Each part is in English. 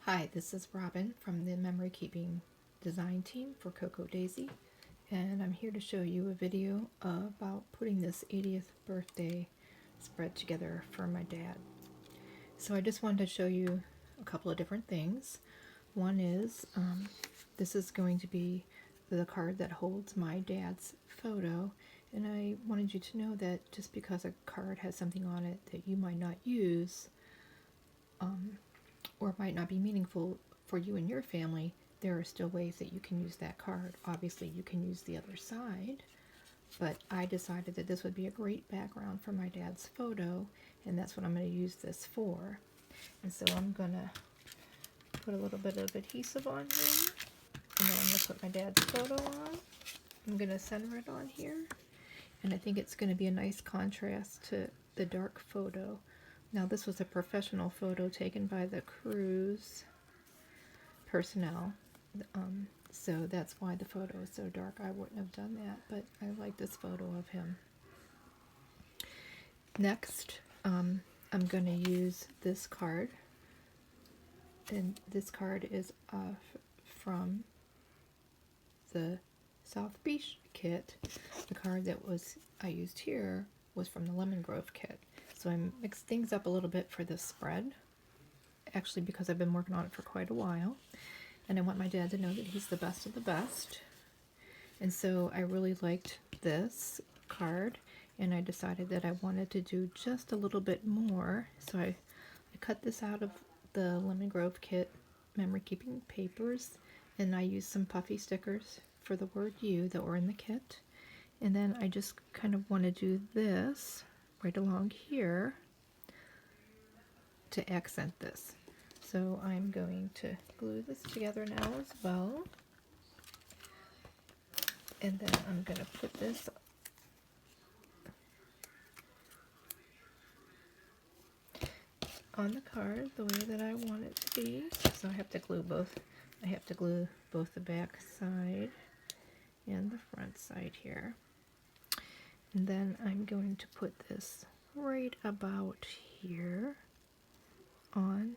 Hi, this is Robin from the memory keeping design team for Coco Daisy, and I'm here to show you a video about putting this 80th birthday spread together for my dad. So I just wanted to show you a couple of different things. One is this is going to be the card that holds my dad's photo, and I wanted you to know that just because a card has something on it that you might not use, or might not be meaningful for you and your family, there are still ways that you can use that card. Obviously, you can use the other side, but I decided that this would be a great background for my dad's photo, and that's what I'm going to use this for. And so I'm going to put a little bit of adhesive on here, and then I'm going to put my dad's photo on. I'm going to center it on here, and I think it's going to be a nice contrast to the dark photo. Now, this was a professional photo taken by the cruise personnel, so that's why the photo is so dark. I wouldn't have done that, but I like this photo of him. Next, I'm going to use this card, and this card is from the South Beach kit. The card that I used here was from the Lemon Grove kit. So I mixed things up a little bit for this spread, actually because I've been working on it for quite a while, and I want my dad to know that he's the best of the best. And so I really liked this card, and I decided that I wanted to do just a little bit more. So I cut this out of the Lemon Grove kit memory keeping papers, and I used some puffy stickers for the word you that were in the kit. And then I just kind of want to do this right along here to accent this. So I'm going to glue this together now as well. And then I'm going to put this on the card the way that I want it to be. So I have to glue both. I have to glue both the back side and the front side here. And then I'm going to put this right about here on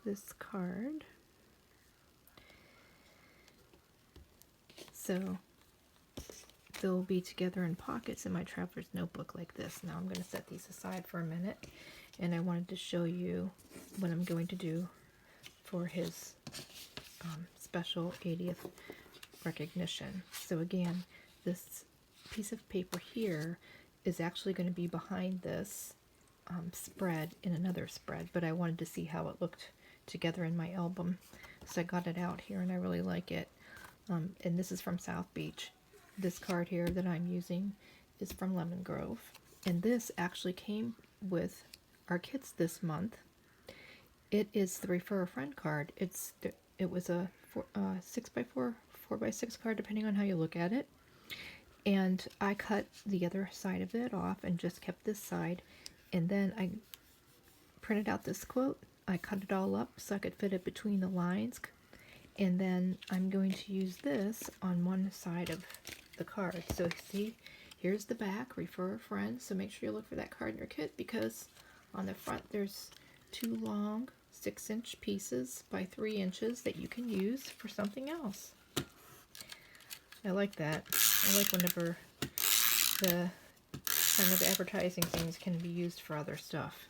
this card. So they'll be together in pockets in my traveler's notebook like this. Now I'm going to set these aside for a minute, and I wanted to show you what I'm going to do for his special 80th recognition. So again, this piece of paper here is actually going to be behind this spread in another spread, but I wanted to see how it looked together in my album, so I got it out here, and I really like it. And this is from South Beach. This card here that I'm using is from Lemon Grove, and this actually came with our kits this month. It is the Refer a Friend card. It was a 6x4, 4x6 card, depending on how you look at it. And I cut the other side of it off and just kept this side. And then I printed out this quote. I cut it all up so I could fit it between the lines. And then I'm going to use this on one side of the card. So see, here's the back, Refer a Friend. So make sure you look for that card in your kit, because on the front there's two long 6-inch pieces by 3 inches that you can use for something else. I like that. I like whenever the kind of advertising things can be used for other stuff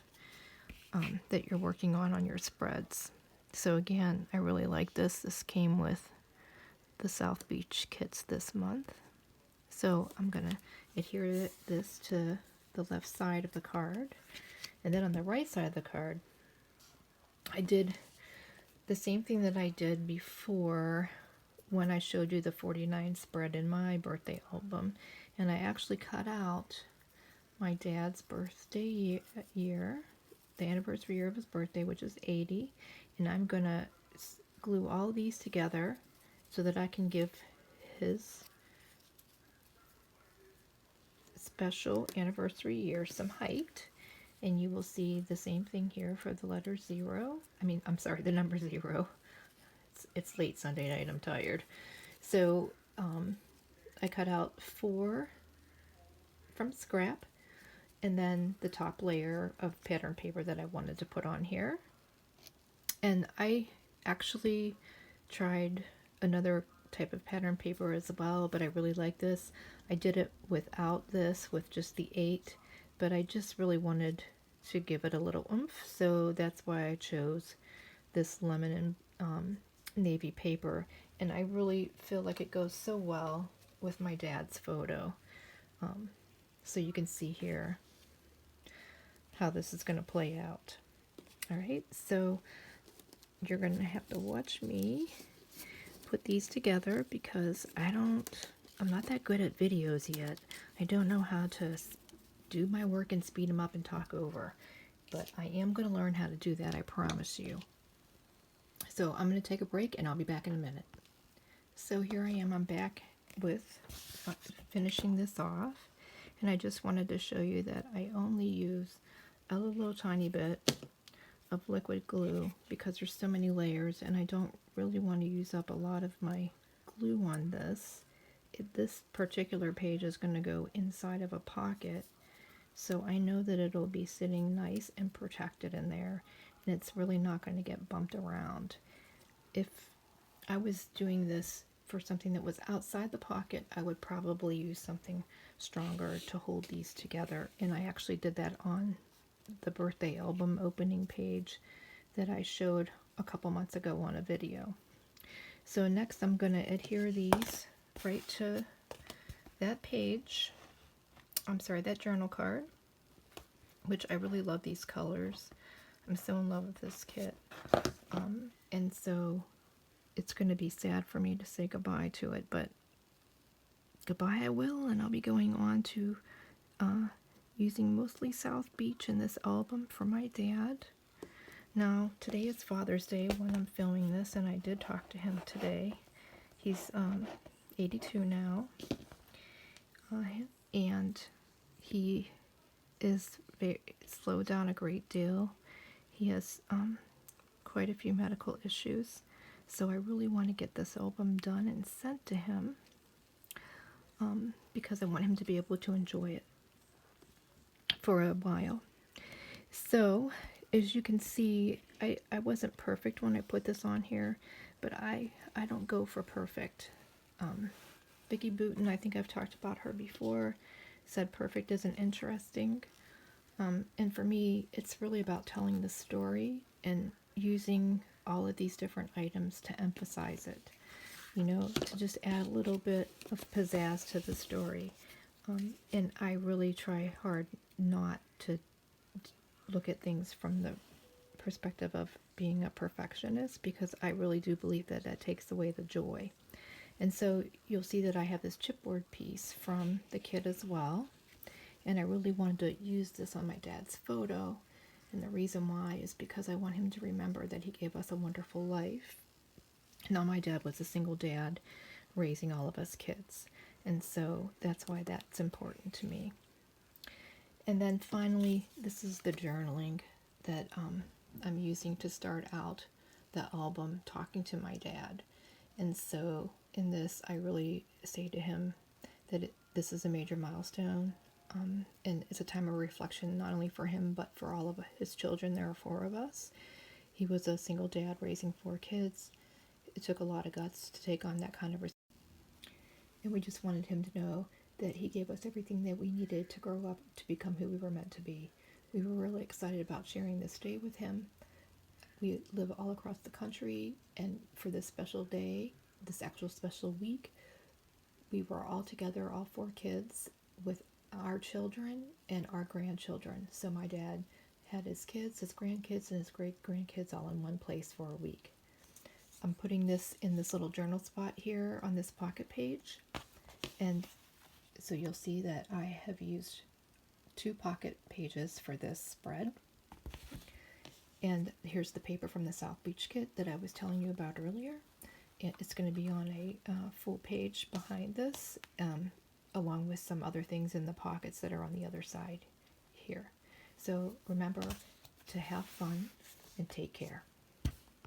that you're working on your spreads. So again, I really like this. This came with the South Beach kits this month. So I'm going to adhere this to the left side of the card. And then on the right side of the card, I did the same thing that I did before when I showed you the 49 spread in my birthday album. And I actually cut out my dad's birthday year, the anniversary year of his birthday, which is 80. And I'm going to glue all these together so that I can give his special anniversary year some height. And you will see the same thing here for the letter 0. I'm sorry, the number 0. It's late Sunday night, I'm tired. So I cut out 4 from scrap, and then the top layer of pattern paper that I wanted to put on here. And I actually tried another type of pattern paper as well, but I really like this. I did it without this, with just the 8, but I just really wanted to give it a little oomph, so that's why I chose this lemon and navy paper, and I really feel like it goes so well with my dad's photo. So you can see here how this is going to play out. All right, so you're going to have to watch me put these together because I'm not that good at videos yet. I don't know how to do my work and speed them up and talk over, but I am going to learn how to do that, I promise you. So I'm going to take a break and I'll be back in a minute. So here I am, I'm back with finishing this off, and I just wanted to show you that I only use a little tiny bit of liquid glue because there's so many layers, and I don't really want to use up a lot of my glue on this. This particular page is going to go inside of a pocket, so I know that it'll be sitting nice and protected in there, and it's really not going to get bumped around. If I was doing this for something that was outside the pocket, I would probably use something stronger to hold these together, and I actually did that on the birthday album opening page that I showed a couple months ago on a video. So next I'm going to adhere these right to that page, that journal card, which I really love these colors. I'm so in love with this kit. And so it's going to be sad for me to say goodbye to it, but goodbye I will, and I'll be going on to using mostly South Beach in this album for my dad. Now, today is Father's Day when I'm filming this, and I did talk to him today. He's 82 now, and he is slowed down a great deal. He has quite a few medical issues, so I really want to get this album done and sent to him because I want him to be able to enjoy it for a while. So as you can see, I wasn't perfect when I put this on here, but I don't go for perfect. Vicki Boutin, I think I've talked about her before, said perfect isn't interesting. And for me, it's really about telling the story and using all of these different items to emphasize it. You know, to just add a little bit of pizzazz to the story. And I really try hard not to look at things from the perspective of being a perfectionist, because I really do believe that that takes away the joy. And so you'll see that I have this chipboard piece from the kit as well, and I really wanted to use this on my dad's photo, and the reason why is because I want him to remember that he gave us a wonderful life. Now, my dad was a single dad raising all of us kids, and so that's why that's important to me. And then finally, this is the journaling that I'm using to start out the album, talking to my dad. And so in this, I really say to him that this is a major milestone, and it's a time of reflection, not only for him, but for all of his children. There are 4 of us. He was a single dad raising 4 kids. It took a lot of guts to take on that kind of and we just wanted him to know that he gave us everything that we needed to grow up to become who we were meant to be. We were really excited about sharing this day with him. We live all across the country, and for this special day, this actual special week, we were all together, all 4 kids, with our children and our grandchildren. So my dad had his kids, his grandkids, and his great-grandkids all in one place for a week. I'm putting this in this little journal spot here on this pocket page, and so you'll see that I have used 2 pocket pages for this spread. And here's the paper from the South Beach kit that I was telling you about earlier. It's going to be on a full page behind this, along with some other things in the pockets that are on the other side here. So remember to have fun and take care.